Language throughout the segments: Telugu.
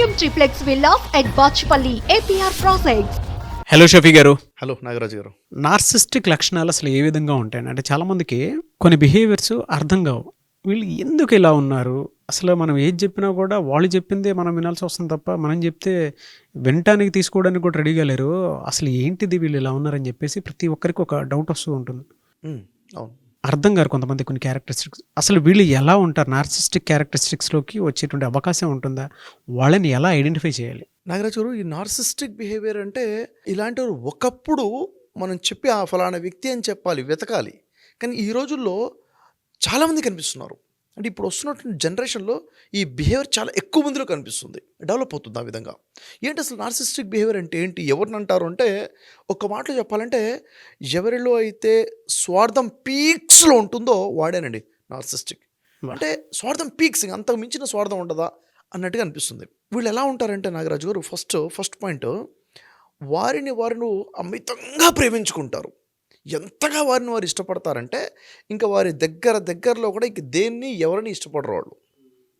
Premium triplex villas at Bachupally APR projects. Hello Shafi గారు. హలో నాగరాజు గారు. నార్సిస్టిక్ లక్షణాలు అసలు ఏ విధంగా ఉంటాయండి? అంటే చాలామందికి కొన్ని బిహేవియర్స్ అర్థం కావు. వీళ్ళు ఎందుకు ఇలా ఉన్నారు, అసలు మనం ఏది చెప్పినా కూడా వాళ్ళు చెప్పిందే మనం వినాల్సి వస్తుంది తప్ప మనం చెప్తే వినటానికి తీసుకోవడానికి కూడా రెడీగా లేరు. అసలు ఏంటిది వీళ్ళు ఇలా ఉన్నారని చెప్పేసి ప్రతి ఒక్కరికి ఒక డౌట్ వస్తూ ఉంటుంది. అవును. అర్థం గారు కొంతమంది కొన్ని క్యారెక్టరిస్టిక్స్. అసలు వీళ్ళు ఎలా ఉంటారు? నార్సిస్టిక్ క్యారెక్టరిస్టిక్స్లోకి వచ్చేటువంటి అవకాశం ఉంటుందా? వాళ్ళని ఎలా ఐడెంటిఫై చేయాలి? నాగరాజు గారు, ఈ నార్సిస్టిక్ బిహేవియర్ అంటే ఇలాంటి ఒకప్పుడు మనం చెప్పి ఆ ఫలానా వ్యక్తి అని చెప్పాలి, వెతకాలి. కానీ ఈ రోజుల్లో చాలామంది కనిపిస్తున్నారు. అంటే ఇప్పుడు వస్తున్నటువంటి జనరేషన్లో ఈ బిహేవియర్ చాలా ఎక్కువ మందిలో కనిపిస్తుంది, డెవలప్ అవుతుంది ఆ విధంగా. ఏంటి అసలు నార్సిస్టిక్ బిహేవియర్ అంటే ఏంటి, ఎవరిని అంటారు అంటే, ఒక మాటలో చెప్పాలంటే ఎవరిలో అయితే స్వార్థం పీక్స్లో ఉంటుందో వాడేనండి నార్సిస్టిక్. అంటే స్వార్థం పీక్స్, అంతకు మించిన స్వార్థం ఉండదా అన్నట్టుగా అనిపిస్తుంది. వీళ్ళు ఎలా ఉంటారంటే నాగరాజు గారు, ఫస్ట్ పాయింట్, వారిని అమితంగా ప్రేమించుకుంటారు. ఎంతగా వారిని వారు ఇష్టపడతారంటే ఇంకా వారి దగ్గరలో కూడా ఇంక దేన్ని ఎవరిని ఇష్టపడరు వాళ్ళు,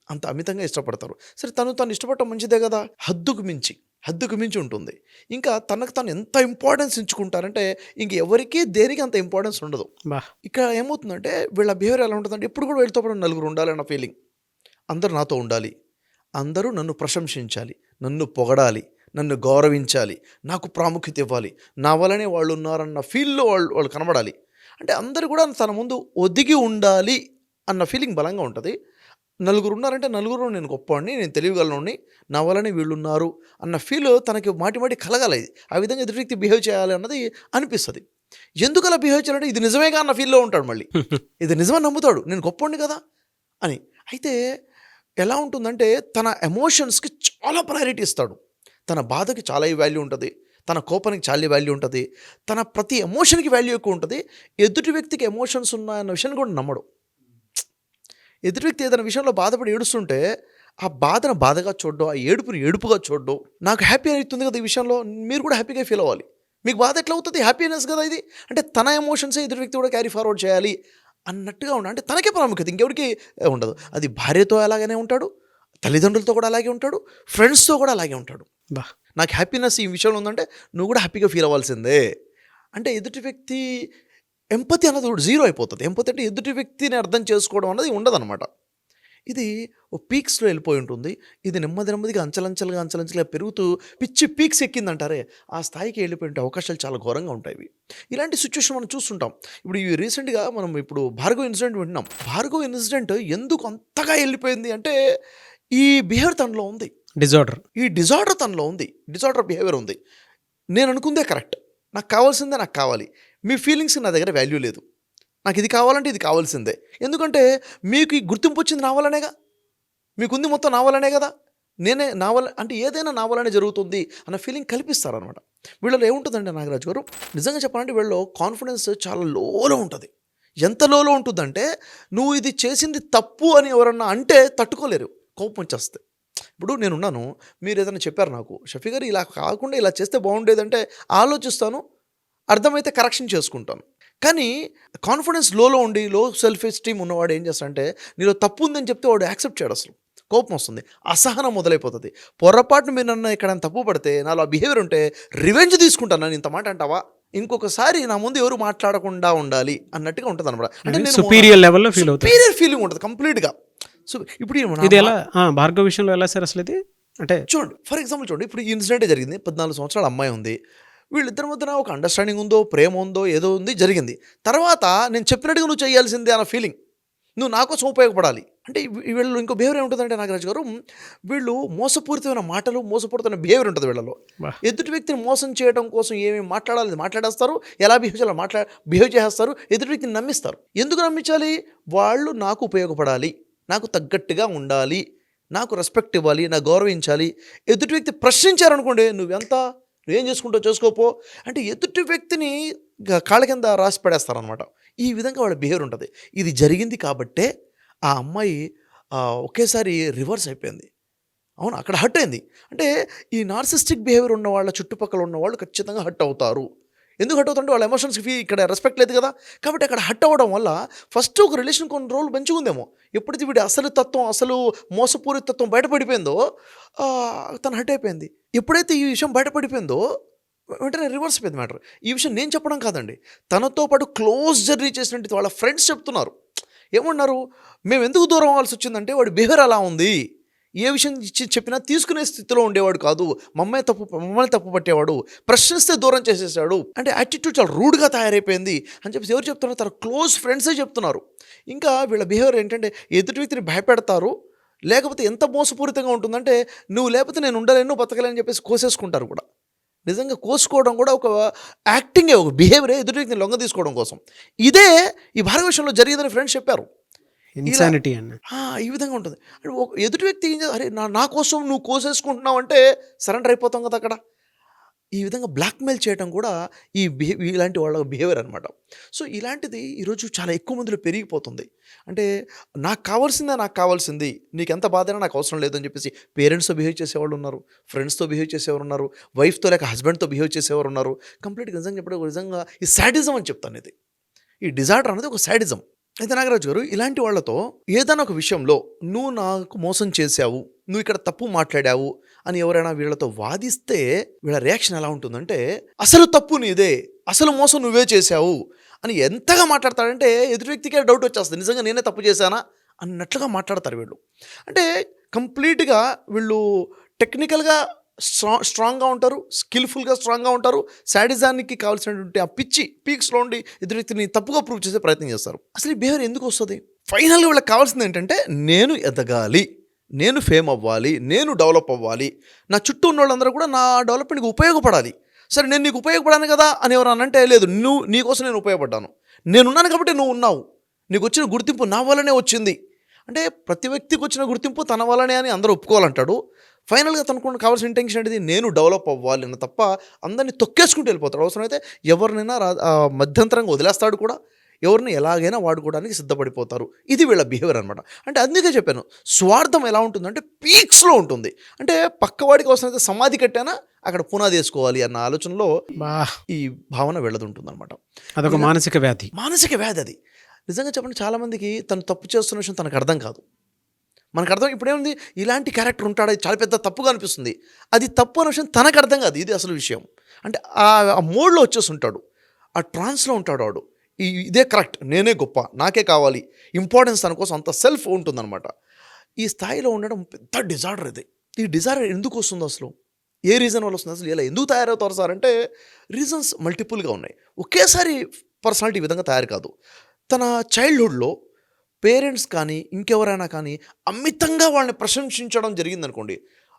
అంత అమితంగా ఇష్టపడతారు. సరే, తను ఇష్టపడటం మంచిదే కదా, హద్దుకు మించి ఉంటుంది. ఇంకా తనకు తను ఎంత ఇంపార్టెన్స్ ఇచ్చుకుంటారంటే ఇంక ఎవరికి దేనికి అంత ఇంపార్టెన్స్ ఉండదు. ఇక్కడ ఏమవుతుందంటే వీళ్ళ బిహేవియర్ ఎలా ఉంటుందంటే, ఎప్పుడు కూడా వీళ్ళతో పాటు నలుగురు ఉండాలి అన్న ఫీలింగ్. అందరూ నాతో ఉండాలి, అందరూ నన్ను ప్రశంసించాలి, నన్ను పొగడాలి, నన్ను గౌరవించాలి, నాకు ప్రాముఖ్యత ఇవ్వాలి, నా వల్లనే వాళ్ళు ఉన్నారన్న ఫీల్లో వాళ్ళు కనబడాలి. అంటే అందరూ కూడా తన ముందు ఒదిగి ఉండాలి అన్న ఫీలింగ్ బలంగా ఉంటుంది. నలుగురు ఉన్నారంటే నలుగురు నేను గొప్పవాడిని, నేను తెలియగలనోడిని, నా వల్లనే వీళ్ళు ఉన్నారు అన్న ఫీల్ తనకి మాటి కలగాలి. ఆ విధంగా ఎదుటి వ్యక్తి బిహేవ్ చేయాలి అన్నది అనిపిస్తుంది. ఎందుకు అలా బిహేవ్ చేయాలంటే ఇది నిజమేగా అన్న ఫీల్లో ఉంటాడు. మళ్ళీ ఇది నిజమని నమ్ముతాడు, నేను గొప్పవాడిని కదా అని. అయితే ఎలా ఉంటుందంటే తన ఎమోషన్స్కి చాలా ప్రయారిటీ ఇస్తాడు. తన బాధకి చాలా వాల్యూ ఉంటుంది, తన కోపానికి చాలా వాల్యూ ఉంటుంది, తన ప్రతి ఎమోషన్కి వాల్యూ ఎక్కువ ఉంటుంది. ఎదుటి వ్యక్తికి ఎమోషన్స్ ఉన్నాయన్న విషయాన్ని కూడా నమ్మడు. ఎదుటి వ్యక్తి ఏదైనా విషయంలో బాధపడి ఏడుస్తుంటే ఆ బాధను బాధగా చూడడం, ఆ ఏడుపుని ఏడుపుగా చూడడం, నాకు హ్యాపీ అవుతుంది కదా ఈ విషయంలో, మీరు కూడా హ్యాపీగా ఫీల్ అవ్వాలి. మీకు బాధ ఎట్లా అవుతుంది, హ్యాపీనెస్ కదా ఇది. అంటే తన ఎమోషన్సే ఎదుటి వ్యక్తి కూడా క్యారీ ఫార్వర్డ్ చేయాలి అన్నట్టుగా ఉండాలి. అంటే తనకే ప్రాముఖ్యత, ఇంకెవరికి ఉండదు. అది భార్యతో అలాగనే ఉంటాడు, తల్లిదండ్రులతో కూడా అలాగే ఉంటాడు, ఫ్రెండ్స్తో కూడా అలాగే ఉంటాడు. నాకు హ్యాపీనెస్ ఈ విషయంలో ఉందంటే నువ్వు కూడా హ్యాపీగా ఫీల్ అవ్వాల్సిందే. అంటే ఎదుటి వ్యక్తి ఎంపతి అన్నది జీరో అయిపోతుంది. ఎంపతి అంటే ఎదుటి వ్యక్తిని అర్థం చేసుకోవడం అన్నది ఉండదన్నమాట. ఇది ఓ పీక్స్లో వెళ్ళిపోయి ఉంటుంది. ఇది నెమ్మదిగా అంచలంచలుగా పెరుగుతూ పిచ్చి పీక్స్ ఎక్కిందంటారే, ఆ స్థాయికి వెళ్ళిపోయిన అవకాశాలు చాలా ఘోరంగా ఉంటాయి. ఇలాంటి సిచ్యువేషన్ మనం చూస్తుంటాం. ఇప్పుడు ఈ రీసెంట్గా మనం ఇప్పుడు భార్గవ్ ఇన్సిడెంట్ వింటున్నాం. భార్గవ్ ఇన్సిడెంట్ ఎందుకు అంతగా వెళ్ళిపోయింది అంటే ఈ బిహేవియర్ తనలో ఉంది, డిజార్డర్ తనలో ఉంది, డిజార్డర్ బిహేవియర్ ఉంది. నేను అనుకుందే కరెక్ట్, నాకు కావాల్సిందే నాకు కావాలి, మీ ఫీలింగ్స్ నా దగ్గర వాల్యూ లేదు, నాకు ఇది కావాలంటే ఇది కావాల్సిందే. ఎందుకంటే మీకు ఈ గుర్తింపు వచ్చింది నా వల్లనేగా, మీకుంది మొత్తం నా వల్లనే కదా, నేనే నా వల్ల అంటే ఏదైనా నా వల్లనే జరుగుతుంది అన్న ఫీలింగ్ కల్పిస్తారనమాట. వీళ్ళలో ఏముంటుందంటే నాగరాజు గారు, నిజంగా చెప్పాలంటే వీళ్ళలో కాన్ఫిడెన్స్ చాలా లోలో ఉంటుంది. ఎంత లోలో ఉంటుందంటే నువ్వు ఇది చేసింది తప్పు అని ఎవరన్నా అంటే తట్టుకోలేరు, కోపం వచ్చేస్తే. ఇప్పుడు నేనున్నాను, మీరు ఏదైనా చెప్పారు నాకు, షఫీ గారు ఇలా కాకుండా ఇలా చేస్తే బాగుండేదంటే ఆలోచిస్తాను, అర్థమైతే కరెక్షన్ చేసుకుంటాను. కానీ కాన్ఫిడెన్స్ లోలో ఉండి లో సెల్ఫ్ ఎస్టీమ్ ఉన్నవాడు ఏం చేస్తాడంటే నీలో తప్పు ఉందని చెప్తే వాడు యాక్సెప్ట్ చేయడు, అసలు కోపం వస్తుంది, అసహనం మొదలైపోతుంది. పొరపాటును మీరు నన్ను ఎక్కడైనా తప్పు పడితే నాలో ఆ బిహేవియర్ ఉంటే రివెంజ్ తీసుకుంటాను, నన్ను ఇంత మాట అంటావా, ఇంకొకసారి నా ముందు ఎవరు మాట్లాడకుండా ఉండాలి అన్నట్టుగా ఉంటుంది అనమాట. అంటే నేను సుపీరియర్ లెవెల్లో ఫీలింగ్ ఉంటుంది కంప్లీట్గా. సో ఇప్పుడు ఇది ఎలా భార్గవ విషయంలో ఎలా సార్ అసలు ఇది అంటే చూడండి, ఫర్ ఎగ్జాంపుల్ చూడండి, ఇప్పుడు ఈ ఇన్సిడెంటే జరిగింది. 14 సంవత్సరాల అమ్మాయి ఉంది, వీళ్ళిద్దరి మధ్యన ఒక అండర్స్టాండింగ్ ఉందో, ప్రేమ ఉందో, ఏదో ఉంది, జరిగింది. తర్వాత నేను చెప్పినట్టుగా నువ్వు చేయాల్సిందే అన్న ఫీలింగ్, నువ్వు నా కోసం ఉపయోగపడాలి అంటే వీళ్ళు ఇంకో బిహేవియర్ ఏముంటుందంటే నాగరాజు గారు, వీళ్ళు మోసపూరితమైన మాటలు, మోసపూరితమైన బిహేవియర్ ఉంటుంది వీళ్ళలో. ఎదుటి వ్యక్తిని మోసం చేయడం కోసం ఏమేమి మాట్లాడాలి మాట్లాడేస్తారు, ఎలా బిహేవ్ చేయాలి బిహేవ్ చేస్తారు, ఎదుటి వ్యక్తిని నమ్మిస్తారు. ఎందుకు నమ్మించాలి, వాళ్ళు నాకు ఉపయోగపడాలి, నాకు తగ్గట్టుగా ఉండాలి, నాకు రెస్పెక్ట్ ఇవ్వాలి, నాకు గౌరవించాలి. ఎదుటి వ్యక్తి ప్రశ్నించారనుకోండి, నువ్వేం చేసుకుంటావు చేసుకోపో అంటే ఎదుటి వ్యక్తిని కాళ్ళ కింద రాసి పడేస్తారనమాట. ఈ విధంగా వాళ్ళ బిహేవియర్ ఉంటుంది. ఇది జరిగింది కాబట్టే ఆ అమ్మాయి ఒకేసారి రివర్స్ అయిపోయింది. అవును, అక్కడ హర్ట్ అయింది. అంటే ఈ నార్సిస్టిక్ బిహేవియర్ ఉన్న వాళ్ళ చుట్టుపక్కల ఉన్న వాళ్ళు ఖచ్చితంగా హర్ట్ అవుతారు. ఎందుకు హట్ అవుతుంటే వాళ్ళ ఎమోషన్స్కి ఇక్కడ రెస్పెక్ట్ లేదు కదా. కాబట్టి అక్కడ హట్ అవ్వడం వల్ల ఫస్ట్ ఒక రిలేషన్ కొన్ని రోజులు మంచిగా ఉందేమో, ఎప్పుడైతే వీడి అసలు తత్వం, అసలు మోసపూరిత తత్వం బయటపడిపోయిందో తను హట్ అయిపోయింది. ఎప్పుడైతే ఈ విషయం బయటపడిపోయిందో వెంటనే రివర్స్ అయిపోయింది మ్యాటర్. ఈ విషయం నేను చెప్పడం కాదండి, తనతో పాటు క్లోజ్ జర్నీ చేసినట్టు వాళ్ళ ఫ్రెండ్స్ చెప్తున్నారు. ఏమన్నారు, మేము ఎందుకు దూరం అవ్వాల్సి వచ్చిందంటే వాడి బిహేవియర్ అలా ఉంది, ఏ విషయం చెప్పినా తీసుకునే స్థితిలో ఉండేవాడు కాదు, మమ్మల్ని తప్పు పట్టేవాడు, ప్రశ్నిస్తే దూరం చేసేసాడు, అంటే యాటిట్యూడ్ చాలా రూడ్గా తయారైపోయింది అని చెప్పేసి ఎవరు చెప్తున్నారు, తన క్లోజ్ ఫ్రెండ్సే చెప్తున్నారు. ఇంకా వీళ్ళ బిహేవియర్ ఏంటంటే ఎదుటి వ్యక్తిని భయపెడతారు, లేకపోతే ఎంత మోసపూరితంగా ఉంటుందంటే నువ్వు లేకపోతే నేను ఉండలేను, బతకలేని చెప్పేసి కోసేసుకుంటారు కూడా. నిజంగా కోసుకోవడం కూడా ఒక యాక్టింగే, ఒక బిహేవియరే ఎదుటి వ్యక్తిని లొంగ తీసుకోవడం కోసం. ఇదే ఈ భార్య విషయంలో జరిగిందని ఫ్రెండ్స్ చెప్పారు. ఇన్సానిటీ అన్న ఈ విధంగా ఉంటుంది. ఎదుటి వ్యక్తి ఏం అరే నా కోసం నువ్వు కోసేసుకుంటున్నావు అంటే సరెండర్ అయిపోతాం కదా అక్కడ. ఈ విధంగా బ్లాక్మెయిల్ చేయడం కూడా ఇలాంటి వాళ్ళ బిహేవియర్ అనమాట. సో ఇలాంటిది ఈరోజు చాలా ఎక్కువ మందిలో పెరిగిపోతుంది. అంటే నాకు కావాల్సింది, నీకు ఎంత బాధైనా నాకు అవసరం లేదని చెప్పేసి పేరెంట్స్తో బిహేవ్ చేసేవాళ్ళు ఉన్నారు, ఫ్రెండ్స్తో బిహేవ్ చేసేవారు ఉన్నారు, వైఫ్తో లేక హస్బెండ్తో బిహేవ్ చేసేవారు ఉన్నారు. కంప్లీట్గా నిజంగా చెప్పడం నిజంగా ఈ సాడిజం అని చెప్తాను. ఇది ఈ డిజార్డర్ అనేది ఒక సాడిజం. అయితే నాగరాజు గారు, ఇలాంటి వాళ్ళతో ఏదైనా ఒక విషయంలో నువ్వు నాకు మోసం చేశావు, నువ్వు ఇక్కడ తప్పు మాట్లాడావు అని ఎవరైనా వీళ్ళతో వాదిస్తే వీళ్ళ రియాక్షన్ ఎలా ఉంటుందంటే, అసలు తప్పు నీదే, అసలు మోసం నువ్వే చేశావు అని ఎంతగా మాట్లాడతాడంటే ఎదుటి వ్యక్తికే డౌట్ వచ్చేస్తుంది, నిజంగా నేనే తప్పు చేశానా అన్నట్లుగా మాట్లాడతారు వీళ్ళు. అంటే కంప్లీట్గా వీళ్ళు టెక్నికల్గా స్ట్రాంగ్గా ఉంటారు, స్కిల్ఫుల్గా స్ట్రాంగ్గా ఉంటారు, శాడిజానికి కావాల్సినటువంటి ఆ పీక్స్లో ఉండి ఎదుటి వ్యక్తిని తప్పుగా ప్రూవ్ చేసే ప్రయత్నం చేస్తారు. అసలు ఈ బిహేవియర్ ఎందుకు వస్తుంది? ఫైనల్గా వీళ్ళకి కావాల్సింది ఏంటంటే నేను ఎదగాలి, నేను ఫేమ్ అవ్వాలి, నేను డెవలప్ అవ్వాలి, నా చుట్టూ ఉన్న వాళ్ళందరూ కూడా నా డెవలప్మెంట్కి ఉపయోగపడాలి. సరే నేను నీకు ఉపయోగపడాను కదా అని ఎవరన్నా అంటే, లేదు నీకోసం నేను ఉపయోగపడ్డాను, నేనున్నాను కాబట్టి నువ్వు ఉన్నావు, నీకు వచ్చిన గుర్తింపు నా వల్లనే వచ్చింది అంటే ప్రతి వ్యక్తికి వచ్చిన గుర్తింపు తన వల్లనే అని అందరూ ఒప్పుకోవాలంటాడు. ఫైనల్గా తనకు కావాల్సిన ఇంటెన్షన్ అనేది నేను డెవలప్ అవ్వాలి అని తప్ప అందరినీ తొక్కేసుకుంటూ వెళ్ళిపోతాడు. అవసరమైతే ఎవరినైనా మధ్యంతరంగా వదిలేస్తాడు కూడా, ఎవరిని ఎలాగైనా వాడుకోవడానికి సిద్ధపడిపోతారు. ఇది వీళ్ళ బిహేవియర్ అనమాట. అంటే అందుకే చెప్పాను, స్వార్థం ఎలా ఉంటుందంటే పీక్స్లో ఉంటుంది. అంటే పక్కవాడికి అవసరమైతే సమాధి కట్టానా అక్కడ పునాది వేసుకోవాలి అన్న ఆలోచనలో ఈ భావన వెళ్ళదుంటుంది అనమాట. అదొక మానసిక వ్యాధి అది. నిజంగా చెప్పండి, చాలామందికి తను తప్పు చేస్తున్న విషయం తనకు అర్థం కాదు. మనకు అర్థం ఇప్పుడేముంది, ఇలాంటి క్యారెక్టర్ ఉంటాడు, అది చాలా పెద్ద తప్పుగా అనిపిస్తుంది. అది తప్పు అనే విషయం తనకు అర్థం కాదు. ఇది అసలు విషయం. అంటే ఆ మోడ్లో వచ్చేసి ఉంటాడు, ఆ ట్రాన్స్లో ఉంటాడు వాడు. ఇదే కరెక్ట్, నేనే గొప్ప, నాకే కావాలి, ఇంపార్టెన్స్ తన కోసం అంత సెల్ఫ్ ఉంటుందన్నమాట. ఈ స్థాయిలో ఉండడం పెద్ద డిజార్డర్ ఇది. ఈ డిజార్డర్ ఎందుకు వస్తుందో, అసలు ఏ రీజన్ వల్ల వస్తుంది, అసలు ఇలా ఎందుకు తయారవుతారు సార్ అంటే రీజన్స్ మల్టిపుల్గా ఉన్నాయి. ఒకేసారి పర్సనాలిటీ ఈ విధంగా తయారు కాదు. తన చైల్డ్హుడ్లో పేరెంట్స్ కానీ ఇంకెవరైనా కానీ అమితంగా వాళ్ళని ప్రశంసించడం జరిగిందనుకోండి,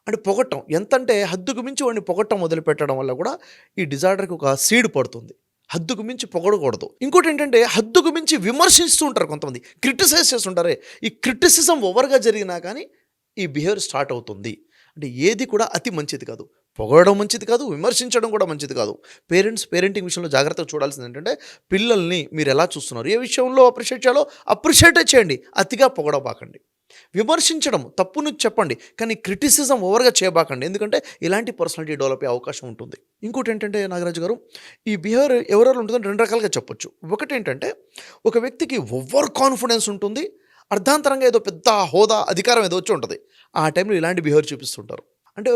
అంటే పొగట్టం, ఎంతంటే హద్దుకు మించి వాడిని పొగట్టం మొదలుపెట్టడం వల్ల కూడా ఈ డిజార్డర్కి ఒక సీడ్ పడుతుంది. హద్దుకు మించి పొగడకూడదు. ఇంకోటి ఏంటంటే హద్దుకు మించి విమర్శిస్తూ ఉంటారు కొంతమంది, క్రిటిసైజ్ చేస్తుంటారే. ఈ క్రిటిసిజం ఓవర్గా జరిగినా కానీ ఈ బిహేవియర్ స్టార్ట్ అవుతుంది. అంటే ఏది కూడా అతి మంచిది కాదు, పొగడడం మంచిది కాదు, విమర్శించడం కూడా మంచిది కాదు. పేరెంటింగ్ విషయంలో జాగ్రత్తగా చూడాల్సింది ఏంటంటే, పిల్లల్ని మీరు ఎలా చూస్తున్నారు, ఏ విషయంలో అప్రిషియేట్ చేయాలో అప్రిషియేటే చేయండి, అతిగా పొగడబాకండి. విమర్శించడం తప్పును చెప్పండి, కానీ క్రిటిసిజం ఓవర్గా చేయబాకండి. ఎందుకంటే ఇలాంటి పర్సనాలిటీ డెవలప్ అయ్యే అవకాశం ఉంటుంది. ఇంకోటి ఏంటంటే నాగరాజు గారు, ఈ బిహేవియర్ ఎవరెవరు ఉంటుందని రెండు రకాలుగా చెప్పొచ్చు. ఒకటి ఏంటంటే, ఒక వ్యక్తికి ఓవర్ కాన్ఫిడెన్స్ ఉంటుంది, అర్ధాంతరంగా ఏదో పెద్ద హోదా అధికారం ఏదో వచ్చి ఉంటుంది. ఆ టైంలో ఇలాంటి బిహేవియర్ చూపిస్తుంటారు. అంటే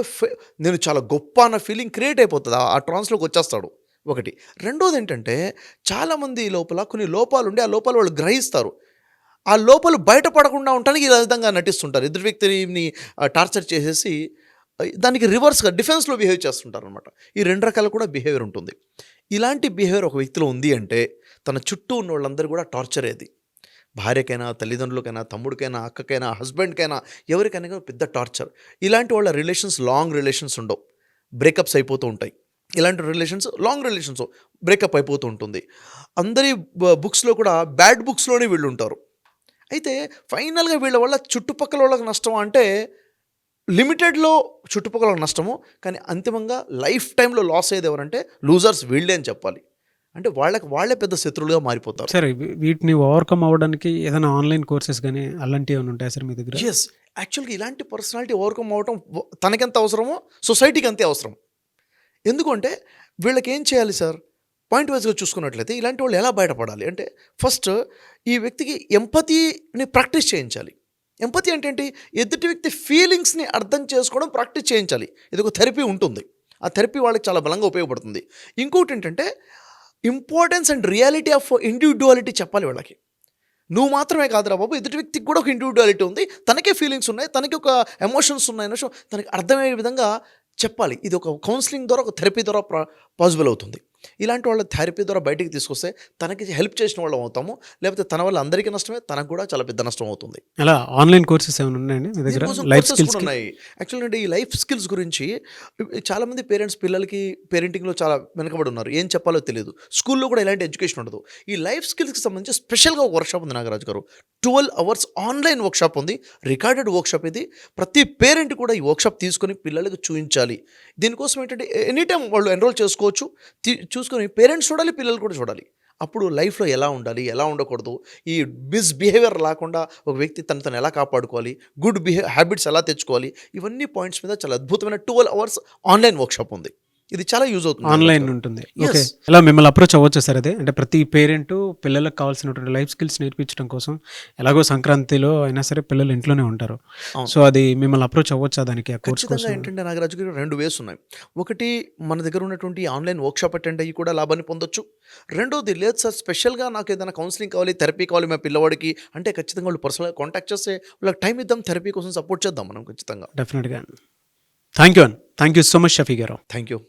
నేను చాలా గొప్ప అన్న ఫీలింగ్ క్రియేట్ అయిపోతుంది, ఆ ట్రాన్స్లోకి వచ్చేస్తాడు. ఒకటి. రెండోది ఏంటంటే, చాలామంది లోపల కొన్ని లోపాలు ఉండి ఆ లోపాలు వాళ్ళు గ్రహిస్తారు. ఆ లోపాలు బయటపడకుండా ఉండడానికి ఈ విధంగా నటిస్తుంటారు. ఎదురు వ్యక్తిని టార్చర్ చేసేసి దానికి రివర్స్గా డిఫెన్స్లో బిహేవ్ చేస్తుంటారు అనమాట. ఈ రెండు రకాల కూడా బిహేవియర్ ఉంటుంది. ఇలాంటి బిహేవియర్ ఒక వ్యక్తిలో ఉంది అంటే తన చుట్టూ ఉన్న వాళ్ళందరూ కూడా టార్చర్ ఏది, భార్యకైనా, తల్లిదండ్రులకైనా, తమ్ముడికైనా, అక్కకైనా, హస్బెండ్కైనా, ఎవరికైనా కూడా పెద్ద టార్చర్. ఇలాంటి వాళ్ళ రిలేషన్స్ లాంగ్ రిలేషన్స్ ఉండవు, బ్రేకప్స్ అయిపోతూ ఉంటాయి. ఇలాంటి రిలేషన్స్ లాంగ్ రిలేషన్స్ బ్రేకప్ అయిపోతూ ఉంటుంది. అందరి బుక్స్లో కూడా బ్యాడ్ బుక్స్లోనే వీళ్ళు ఉంటారు. అయితే ఫైనల్గా వీళ్ళ వల్ల చుట్టుపక్కల వాళ్ళకి నష్టం అంటే లిమిటెడ్లో చుట్టుపక్కల నష్టము, కానీ అంతిమంగా లైఫ్ టైంలో లాస్ అయ్యేది ఎవరంటే లూజర్స్ వీళ్ళే అని చెప్పాలి. అంటే వాళ్ళే పెద్ద శత్రువులుగా మారిపోతారు. సరే, వీటిని ఓవర్కమ్ అవ్వడానికి ఏదైనా ఆన్లైన్ కోర్సెస్ కానీ అలాంటివి ఏమైనా ఉంటాయి సార్ మీ దగ్గర? ఎస్, యాక్చువల్గా ఇలాంటి పర్సనాలిటీ ఓవర్కమ్ అవ్వడం తనకెంత అవసరమో సొసైటీకి అంతే అవసరం. ఎందుకంటే వీళ్ళకి ఏం చేయాలి సార్, పాయింట్ వైజ్గా చూసుకున్నట్లయితే ఇలాంటి వాళ్ళు ఎలా బయటపడాలి అంటే ఫస్ట్ ఈ వ్యక్తికి ఎంపతీని ప్రాక్టీస్ చేయించాలి. ఎంపతి అంటే ఏంటి? ఎదుటి వ్యక్తి ఫీలింగ్స్ని అర్థం చేసుకోవడం ప్రాక్టీస్ చేయించాలి. ఇది ఒక థెరపీ ఉంటుంది. ఆ థెరపీ వాళ్ళకి చాలా బలంగా ఉపయోగపడుతుంది. ఇంకోటి ఏంటంటే importance and reality of individuality చెప్పాలి వాళ్ళకి. నువ్వు మాత్రమే కాదురా బాబు, ఎదుటి వ్యక్తికి కూడా ఒక ఇండివిజువాలిటీ ఉంది, తనకే ఫీలింగ్స్ ఉన్నాయి, తనకి ఒక ఎమోషన్స్ ఉన్నాయి విషయం తనకి అర్థమయ్యే విధంగా చెప్పాలి. ఇది ఒక కౌన్సిలింగ్ ద్వారా, ఒక థెరపీ ద్వారా పాసిబుల్ అవుతుంది. ఇలాంటి వాళ్ళ థెరపీ ద్వారా బయటికి తీసుకొస్తే తనకి హెల్ప్ చేసిన వాళ్ళం అవుతాము. లేకపోతే తన వల్ల అందరికీ నష్టమే, తనకు కూడా చాలా పెద్ద నష్టం అవుతుంది. అలా ఆన్లైన్ కోర్సెస్ ఏమైనా ఉన్నాయండి మీ దగ్గర? దీనికోసం లైఫ్ courses స్కిల్స్ కూడా ఉన్నాయి. యాక్చువల్గా అంటే ఈ లైఫ్ స్కిల్స్ గురించి చాలామంది పేరెంట్స్ పిల్లలకి పేరెంటింగ్లో చాలా వెనకబడి ఉన్నారు. ఏం చెప్పాలో తెలియదు. స్కూల్లో కూడా ఇలాంటి ఎడ్యుకేషన్ ఉండదు. ఈ లైఫ్ స్కిల్స్కి సంబంధించి స్పెషల్గా ఒక వర్క్షాప్ ఉంది నాగరాజు గారు. 12 hours ఆన్లైన్ వర్క్షాప్ ఉంది, రికార్డెడ్ వర్క్షాప్ ఇది. ప్రతి పేరెంట్ కూడా ఈ వర్క్షాప్ తీసుకొని పిల్లలకు చూపించాలి. దీనికోసం ఏంటంటే ఎనీ టైం వాళ్ళు ఎన్రోల్ చేసుకోవచ్చు, చూసుకొని పేరెంట్స్ చూడాలి, పిల్లలు కూడా చూడాలి. అప్పుడు లైఫ్లో ఎలా ఉండాలి, ఎలా ఉండకూడదు, ఈ బిహేవియర్ లేకుండా ఒక వ్యక్తి తను ఎలా కాపాడుకోవాలి, గుడ్ హ్యాబిట్స్ ఎలా తెచ్చుకోవాలి, ఇవన్నీ పాయింట్స్ మీద చాలా అద్భుతమైన 12 hours ఆన్లైన్ వర్క్షాప్ ఉంది. ఇది చాలా యూజ్ అవుతుంది. ఆన్లైన్ ఉంటుంది. Yes. ఓకే, ఇలా మిమ్మల్ని అప్రోచ్ అవ్వచ్చు సార్. అదే అంటే ప్రతి పేరెంట్ పిల్లలకు కావాల్సినటువంటి లైఫ్ స్కిల్స్ నేర్పించడం కోసం ఎలాగో సంక్రాంతిలో అయినా సరే పిల్లలు ఇంట్లోనే ఉంటారు. అవును. సో అది మిమ్మల్ని అప్రోచ్ అవ్వచ్చా దానికి, ఆ కోర్స్ ఖచ్చితంగా కోసం? ఏంటంటే నాగరాజు గారు 2 వేస్ ఉన్నాయి. ఒకటి మన దగ్గర ఉన్నటువంటి ఆన్లైన్ వర్క్షాప్ అటెండ్ అయ్యి కూడా లాభాన్ని పొందొచ్చు. రెండోది లేదు సార్ స్పెషల్గా నాకు ఏదైనా కౌన్సిలింగ్ కావాలి, థెరపీ కావాలి మా పిల్లవాడికి అంటే ఖచ్చితంగా వాళ్ళు పర్సనల్గా కాంటాక్ట్ చేస్తే వాళ్ళకి టైం ఇద్దాం, థెరపీ కోసం సపోర్ట్ చేద్దాం మనం ఖచ్చితంగా. డెఫినెట్గా. Thank you so much Shafi garu. Thank you.